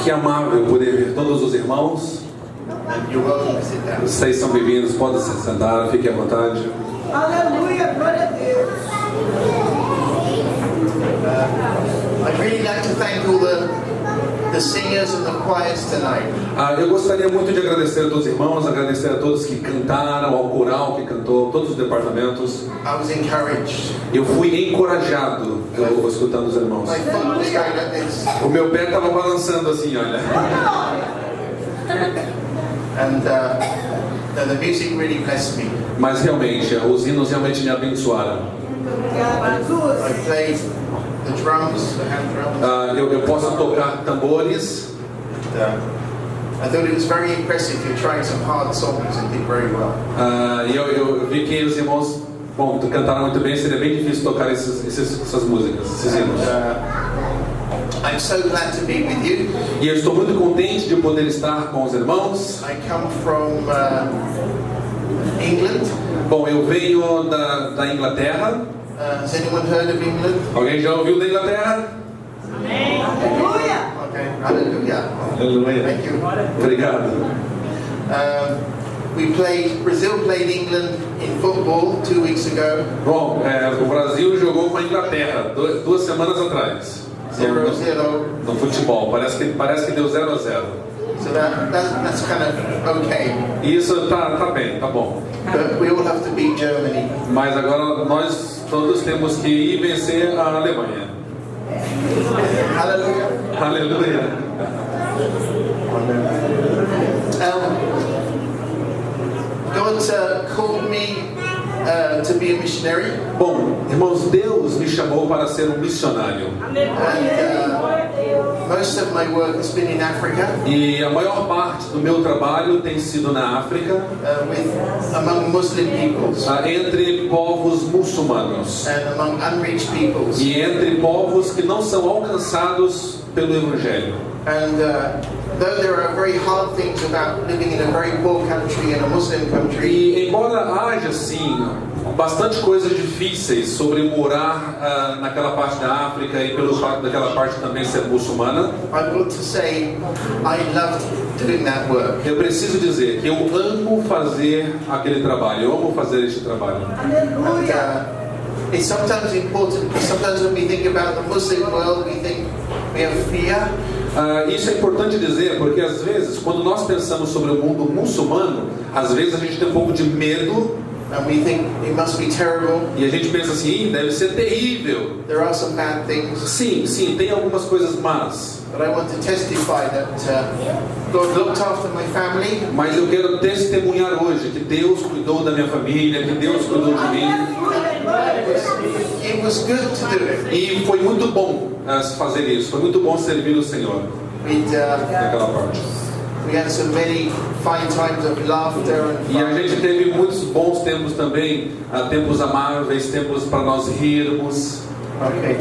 Que amável poder ver todos os irmãos. Vocês são bem-vindos, podem se sentar, fiquem à vontade. Aleluia, glória a Deus. I'd really like to thank all the singers and the choirs tonight. Eu gostaria muito de agradecer a todos os irmãos, agradecer a todos que cantaram, ao coral que cantou, todos os departamentos. I was encouraged. Eu fui encorajado escutando os irmãos. My foot was going like this. O meu pé estava balançando assim, olha. And the music really blessed me. Mas realmente, os hinos realmente me abençoaram. I played the drums, the hand drums. Eu posso tocar tambores. I thought it was very impressive. You're trying some hard songs and did very well. Eu vi que os irmãos, cantaram muito bem. Seria bem difícil tocar essas músicas, esses hinos. I'm so glad to be with you. E eu estou muito contente de poder estar com os irmãos. I come from England. Bom, eu venho da Inglaterra. Has anyone heard of England? Alguém já ouviu da Inglaterra? Amém. Aleluia. Okay, hallelujah. Aleluia. Thank you. Obrigado. Brazil played England in football 2 weeks ago. Bom, o Brasil jogou com a Inglaterra 2 semanas atrás. 0-0. No futebol, parece que deu 0-0. So that's kind of okay. Isso tá bem, tá bom. But we all have to beat Germany. Mas agora nós todos temos que ir vencer a Alemanha. Hallelujah. Aleluia. God called me to be a missionary. Bom, irmãos, Deus me chamou para ser missionário. Most of my work has been in Africa. E a maior parte do meu trabalho tem sido na África, among Muslim peoples. Entre povos muçulmanos. And among unreached peoples. E entre povos que não são alcançados pelo Evangelho. And though there are very hard things about living in a very poor country and a Muslim country. E embora haja sim bastante coisas difíceis sobre morar naquela parte da África e pelo fato daquela parte também ser muçulmana, I want to say I loved doing that work. eu preciso dizer que eu amo fazer aquele trabalho, eu amo fazer este trabalho. Aleluia. It's sometimes important because sometimes when we think about the Muslim world, we think we have fear. Isso é importante dizer porque às vezes quando nós pensamos sobre o mundo muçulmano, às vezes a gente tem um pouco de medo. And we think it must be terrible. E a gente pensa assim, deve ser terrível. There are some bad things. Sim, tem algumas coisas más. But I want to testify that God looked after my family. Mas eu quero testemunhar hoje que Deus cuidou da minha família, que Deus cuidou de mim. It was good to do it. E foi muito bom fazer isso. Foi muito bom servir o Senhor naquela parte. We had so many fine times of laughter and fun. E a gente teve muitos bons tempos também, tempos amáveis, tempos para nós rirmos. Okay.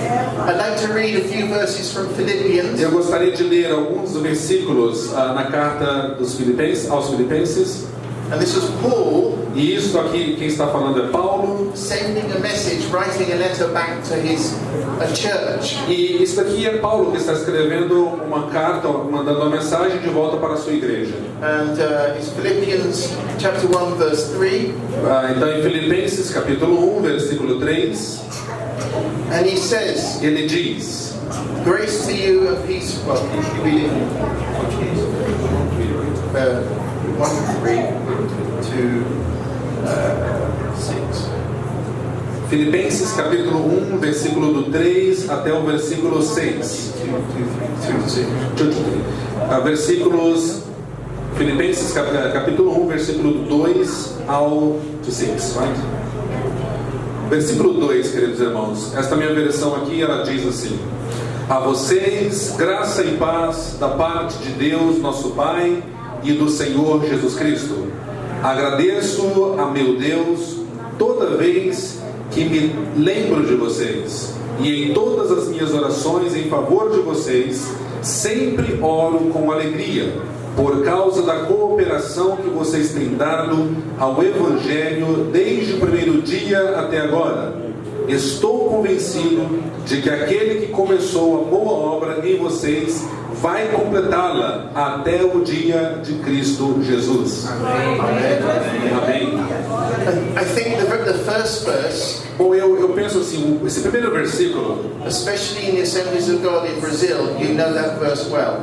I'd like to read a few verses from Philippians. Eu gostaria de ler alguns versículos na carta aos Filipenses. And this was Paul. E isso aqui, quem está falando é Paulo. Sending a message, writing a letter back to a church. E isso aqui é Paulo que está escrevendo uma carta, mandando uma mensagem de volta para a sua igreja. And it's Philippians chapter 1 verse 3. Então em Filipenses capítulo 1, versículo 3. And he says, ele diz: grace to you and peace. Well, read it. 1, 3 to 6. Filipenses capítulo 1, versículo do 3 até o versículo 6. Versículos Filipenses capítulo 1, versículo do 2 ao 6, right? Versículo 2, queridos irmãos. Esta minha versão aqui, ela diz assim: a vocês, graça e paz da parte de Deus, nosso Pai, e do Senhor Jesus Cristo. Agradeço a meu Deus toda vez que me lembro de vocês, e em todas as minhas orações em favor de vocês, sempre oro com alegria, por causa da cooperação que vocês têm dado ao Evangelho desde o primeiro dia até agora. Estou convencido de que aquele que começou a boa obra em vocês vai completá-la até o dia de Cristo Jesus. Amém. I think the first verse, Bom, eu penso assim, esse primeiro versículo, especially in the Assemblies of God in Brazil, you know that verse well.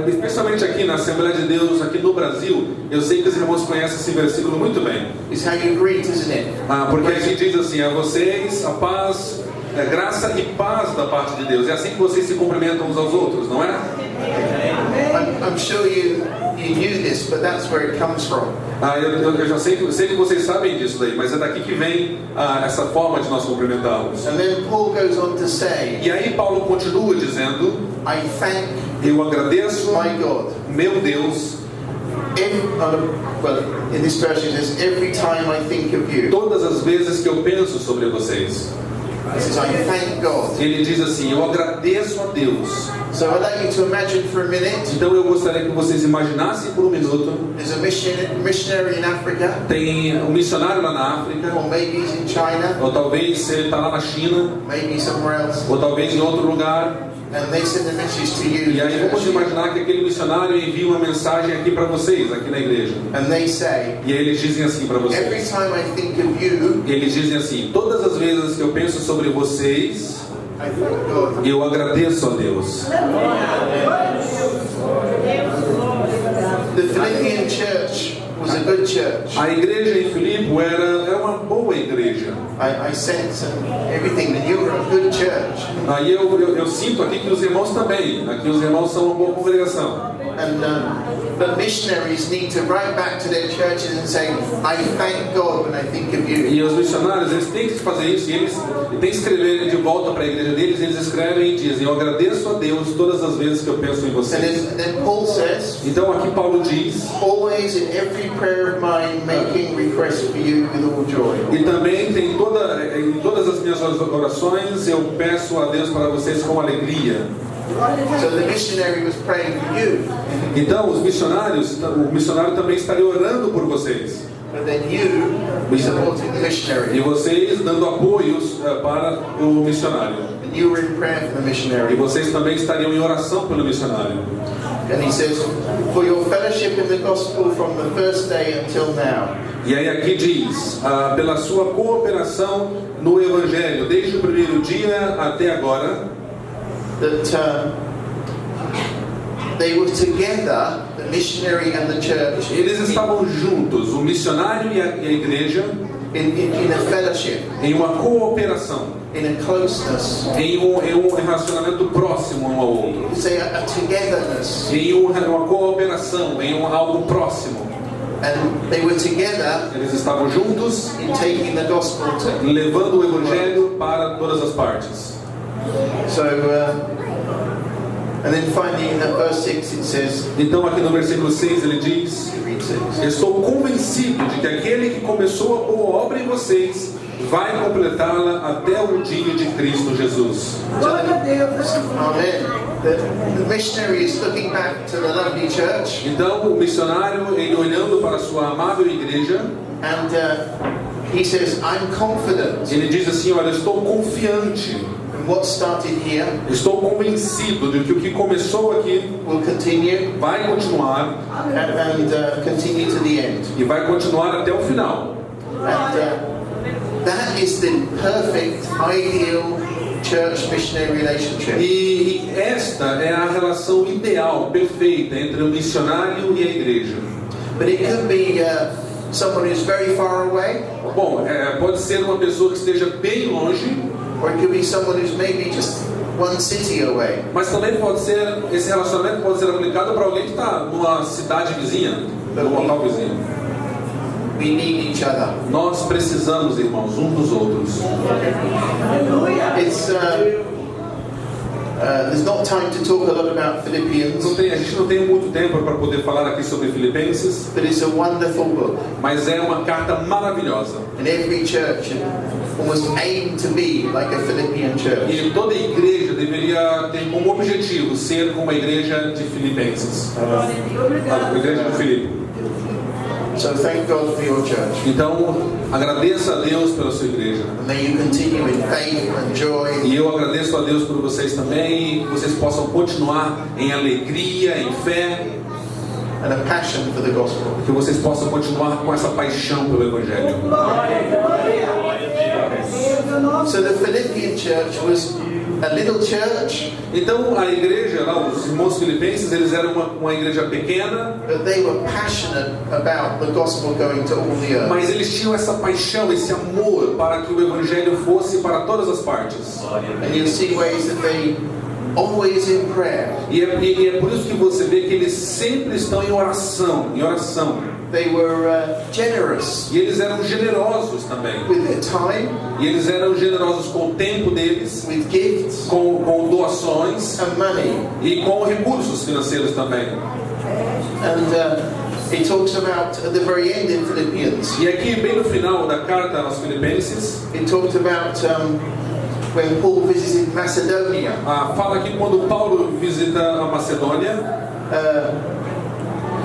especialmente aqui na Assembleia de Deus, aqui no Brasil, eu sei que os irmãos conhecem esse versículo muito bem. It's how you greet, isn't it? Porque aqui diz assim, a vocês a paz, graça e paz da parte de Deus. É assim que vocês se cumprimentam uns aos outros, não é? I'm sure you knew this, but that's where it comes from. Eu já sei que vocês sabem disso daí, mas é daqui que vem essa forma de nós cumprimentá-los. And then Paul goes on to say, E aí Paulo continua dizendo, I thank eu agradeço my God. meu Deus, Well, in this version it says, every time I think of you. todas as vezes que eu penso sobre vocês. It says, I thank God. Ele diz assim, eu agradeço a Deus. So I'd like you to imagine for a minute, Então eu gostaria que vocês imaginassem por um minuto, there's a missionary in Africa, tem um missionário lá na África, or maybe he's in China, ou talvez ele está lá na China, maybe somewhere else, ou talvez em outro lugar. and they send a message to you, E aí vamos imaginar que aquele missionário envia uma mensagem aqui para vocês, aqui na igreja. and they say, E aí eles dizem assim para every vocês. time I think of you, E eles dizem assim, todas as vezes que eu penso sobre vocês, I thank God. eu agradeço a Deus. The Philippian church was a good church. A igreja em Filipe era uma boa igreja. I sense everything that you were a good church. Aí eu sinto aqui que os irmãos também. Aqui os irmãos são uma boa congregação. And but missionaries need to write back to their churches and say, I thank God when I think of you. E os missionários, eles têm que fazer isso. E eles têm que escrever de volta para a igreja deles. Eles escrevem e dizem, eu agradeço a Deus todas as vezes que eu penso em And vocês. then Paul says, Então aqui Paulo diz, always in every prayer of mine, making requests for you with all joy. e também tem em todas as minhas orações eu peço a Deus para vocês com alegria. So the missionary was praying for you, Então o missionário também estaria orando por vocês. but then you were supporting the E missionary. vocês dando apoios para o missionário. And you were in prayer for the E missionary. vocês também estariam em oração pelo missionário. And he says, for your fellowship in the gospel from the first day until now. E aí aqui diz, pela sua cooperação no Evangelho, desde o primeiro dia até agora, That they were together, the missionary and the church, eles estavam juntos, o missionário e a igreja, in a fellowship, em uma cooperação, in a closeness, em um relacionamento próximo um ao outro, say a togetherness. em uma cooperação, em algo próximo. And they were together Eles estavam juntos, in taking the gospel to. levando o Evangelho para todas as partes. So, and then finally in verse 6 it says, Então aqui no versículo 6 ele diz, read 6. estou convencido de que aquele que começou a boa obra em vocês vai completá-la até o dia de Cristo Jesus. Glória a Deus. Amen. The missionary is looking back to the lovely church, Então o missionário, ele olhando para a sua amável igreja, and he says, I'm confident ele diz assim, olha, estou confiante, in what started here estou convencido de que o que começou aqui will continue vai continuar and continue to the end. e vai continuar até o final. And that is the perfect, ideal church missionary relationship. E esta é a relação ideal, perfeita entre o missionário e a igreja. But it could be someone who's very far away, Bom, pode ser uma pessoa que esteja bem longe, or it could be someone who's maybe just one city away. mas também pode ser, esse relacionamento pode ser aplicado para alguém que está numa cidade vizinha, num local vizinho. We need each other. Nós precisamos, irmãos, uns dos outros. It's there's not time to talk a lot about Philippians, A gente não tem muito tempo para poder falar aqui sobre Filipenses, but it's a wonderful book. mas é uma carta maravilhosa. And every church almost aim to be like a Philippian church. E toda igreja deveria ter como objetivo ser como a igreja de Filipenses. A igreja de Filipe. So thank God for your church. Então, agradeça a Deus pela sua igreja. And may you continue in faith and joy. E eu agradeço a Deus por vocês também, e que vocês possam continuar em alegria, em fé, And a passion for the gospel. que vocês possam continuar com essa paixão pelo Evangelho. So the Philippian church was a little church, Então, a igreja lá, os irmãos filipenses, eles eram uma igreja pequena, but they were passionate about the gospel going to all the earth. mas eles tinham essa paixão, esse amor para que o Evangelho fosse para todas as partes. And you'll see ways that they always in prayer. E é por isso que você vê que eles sempre estão em oração, em oração. They were generous E eles eram generosos também. with their time, E eles eram generosos com o tempo deles, with gifts com doações and money. e com recursos financeiros também. And it talks about at the very end in Philippians. E aqui, bem no final da carta aos Filipenses, It talks about when Paul visited Macedonia. fala que quando Paulo visita a Macedônia,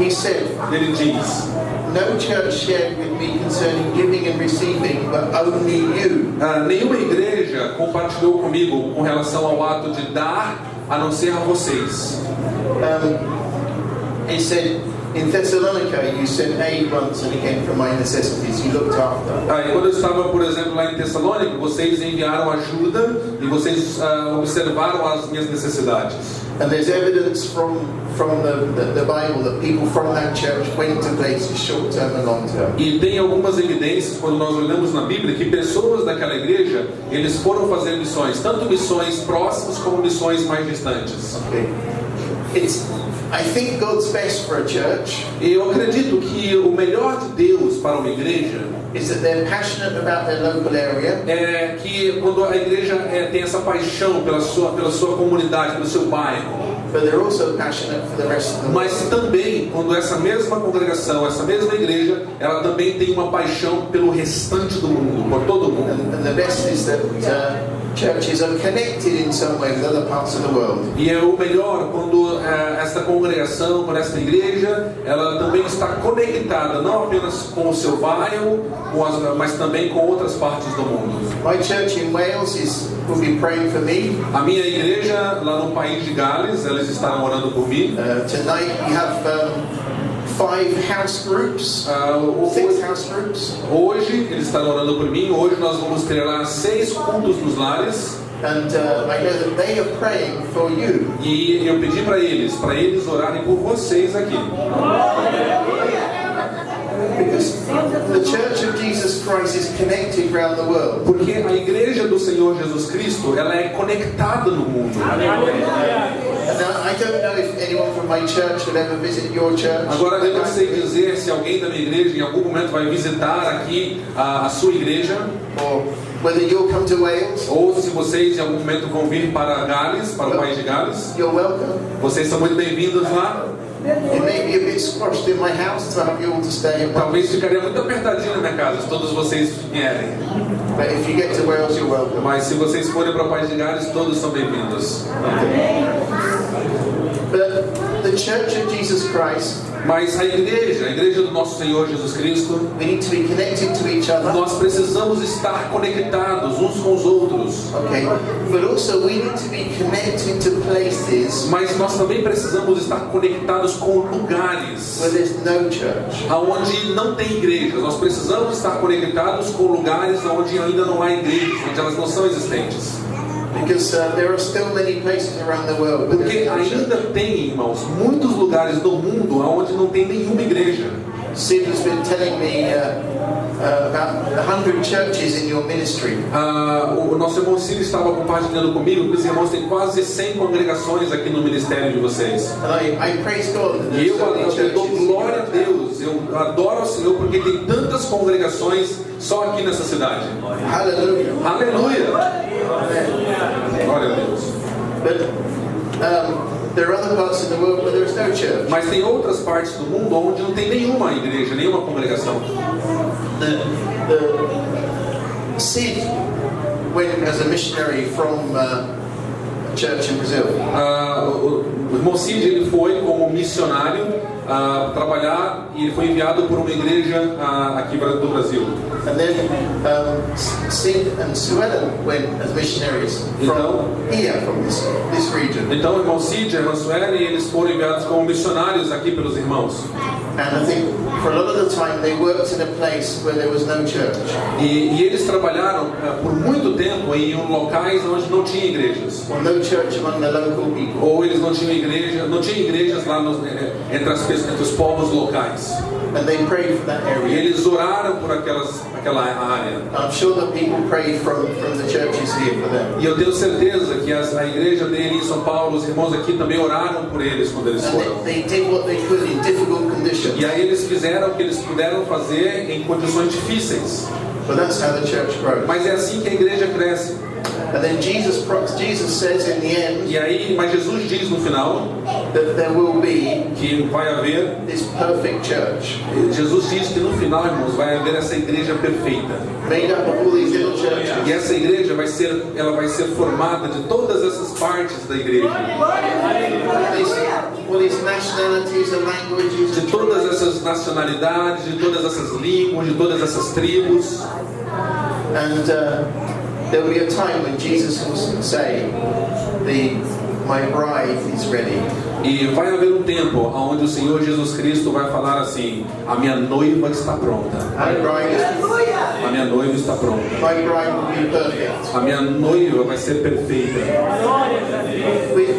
He said, ele diz: "No church shared with me concerning giving and receiving, but only you." nenhuma igreja compartilhou comigo com relação ao ato de dar, a não ser a vocês. He said, "In Thessalonica, you sent aid once and again for my necessities. You looked after." E quando eu estava, por exemplo, lá em Tessalônica, vocês enviaram ajuda e vocês observaram as minhas necessidades. And there's evidence from the Bible that people from that church went to places short term and long term. E tem algumas evidências, quando nós olhamos na Bíblia, que pessoas daquela igreja, eles foram fazer missões, tanto missões próximas como missões mais distantes. Okay. I think God's best for a church E eu acredito que o melhor de Deus para uma igreja is that they're passionate about their local area, é que quando a igreja tem essa paixão pela sua comunidade, pelo seu bairro, but they're also passionate for the rest of the world. mas também quando essa mesma congregação, essa mesma igreja, ela também tem uma paixão pelo restante do mundo, por todo mundo. And the best is that churches are connected in some way with other parts of the world. E é o melhor quando esta congregação, quando esta igreja, ela também está conectada não apenas com o seu bairro, mas também com outras partes do mundo. My church in Wales will be praying for me. A minha igreja lá no país de Gales, eles estarão orando por mim. Tonight we have 5 house groups, 6 house groups. Hoje eles estarão orando por mim. Hoje nós vamos ter lá 6 cultos nos lares. And I know that they are praying for you. E eu pedi para eles orarem por vocês aqui. Because the Church of Jesus Christ is connected around the world. Porque a igreja do Senhor Jesus Cristo, ela é conectada no mundo. And I don't know if anyone from my church would ever visit your church. Agora eu não sei dizer se alguém da minha igreja em algum momento vai visitar aqui a sua igreja, Or whether you'll come to Wales. ou se vocês em algum momento vão vir para Gales, para o país de Gales. You're welcome. Vocês são muito bem-vindos lá. It may be a bit squashed in my house to have you all to stay at Talvez ficaria muito apertadinho na minha casa se todos vocês vierem. But if you get to Wales, you're welcome. Mas se vocês forem para o país de Gales, todos são bem-vindos. But the Church of Jesus Christ, Mas a igreja do nosso Senhor Jesus Cristo, we need to be connected to each other. nós precisamos estar conectados uns com os outros. Okay. But also we need to be connected to places Mas nós também precisamos estar conectados com lugares where there's no church. onde não tem igreja. Nós precisamos estar conectados com lugares onde ainda não há igrejas, onde elas não são existentes. Because there are still many places around the world where Porque there's no ainda church. tem, irmãos, muitos lugares do mundo onde não tem nenhuma igreja. Sid has been telling me about 100 churches in your ministry. O nosso irmão Ciro estava compartilhando comigo que os irmãos têm quase 100 congregações aqui no ministério de vocês. And I praise God that E there's so many eu dou churches in glória a your town. Deus, eu adoro ao Senhor porque tem tantas congregações só aqui nessa cidade. Hallelujah. Aleluia! Amen. Glória a Deus. But there are other parts of the world where there is no church. Mas tem outras partes do mundo onde não tem nenhuma igreja, nenhuma congregação. Sid went as a missionary from a church in Brazil. O irmão Cid, ele foi como missionário trabalhar e ele foi enviado por uma igreja aqui do Brasil. And then Sid and Suella went as missionaries from here, from this region. Então, o irmão Cid e a irmã Sueli, eles foram enviados como missionários aqui pelos irmãos. And I think for a lot of the time they worked in a place where there was no church. E eles trabalharam por muito tempo em locais onde não tinha igrejas. Or no church among the local people. Ou eles não tinham igrejas lá entre os povos locais. And they prayed for that E area. eles oraram por aquela área. I'm sure that people prayed from the churches here for them. E eu tenho certeza que a igreja dele em São Paulo, os irmãos aqui também oraram por eles quando eles foram. And they did what they could in difficult conditions. E aí eles fizeram o que eles puderam fazer em condições difíceis. But that's how the church grows. Mas é assim que a igreja cresce. And then Jesus says in the end E aí, mas Jesus diz no final that there will be que vai haver. this perfect church. Jesus diz que no final, irmãos, vai haver essa igreja perfeita. Made up of all these little churches. E essa igreja vai ser formada de todas essas partes da igreja. All these nationalities and languages. De todas essas nacionalidades, de todas essas línguas, de todas essas tribos. And there will be a time when Jesus will say, my bride is ready. E vai haver um tempo onde o Senhor Jesus Cristo vai falar assim: a minha noiva está pronta. My bride is, A minha noiva está pronta. my bride will be perfect. A minha noiva vai ser perfeita.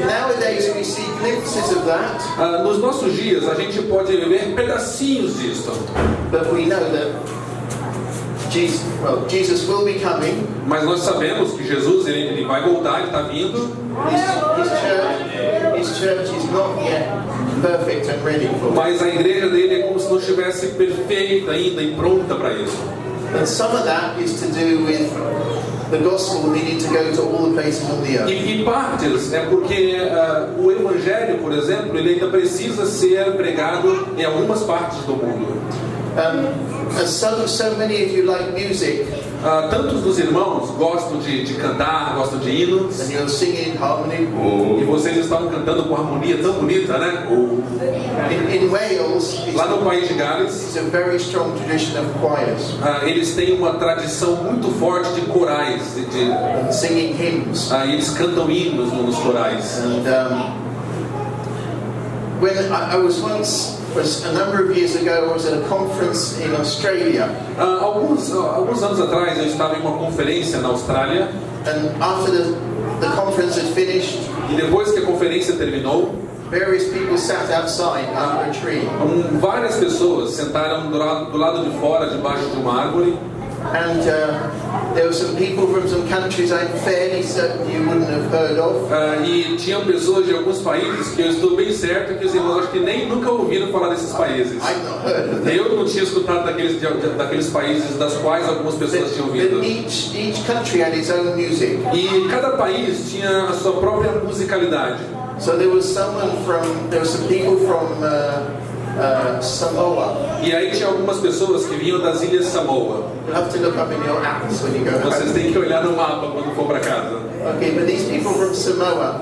Nowadays we see glimpses of that, Nos nossos dias a gente pode ver pedacinhos disso. but we know that Jesus will be coming. Mas nós sabemos que Jesus ele vai voltar, ele está vindo. His church is not yet perfect and ready for it. Mas a igreja dele é como se não estivesse perfeita ainda e pronta para isso. And some of that is to do with the gospel needing to go to all the places on the earth. E partes é porque o evangelho, por exemplo, ele ainda precisa ser pregado em algumas partes do mundo. And so many of you like music, Tantos dos irmãos gostam de cantar, gostam de hinos. and you're singing harmony. E vocês estavam cantando com harmonia tão bonita, né? In Wales, Lá no país de Gales, it's a very strong tradition of choirs eles têm uma tradição muito forte de corais. and singing hymns. Eles cantam hinos nos corais. And when I was a number of years ago, I was at a conference in Australia. Alguns anos atrás eu estava em uma conferência na Austrália. And after the conference had finished, E depois que a conferência terminou, various people sat outside under a tree. várias pessoas sentaram do lado de fora, debaixo de uma árvore. And there were some people from some countries I'm fairly certain you wouldn't have heard of. E tinham pessoas de alguns países que eu estou bem certo que os irmãos acho que nem nunca ouviram falar desses países. I've not heard of them. Eu não tinha escutado daqueles países das quais algumas pessoas tinham But ouvido. each country had its own music. E cada país tinha a sua própria musicalidade. So there was some people from Samoa. E aí tinha algumas pessoas que vinham das ilhas Samoa. You'll have to look up in your apps when you go Vocês home. têm que olhar no mapa quando for para casa. Okay, but these people from Samoa,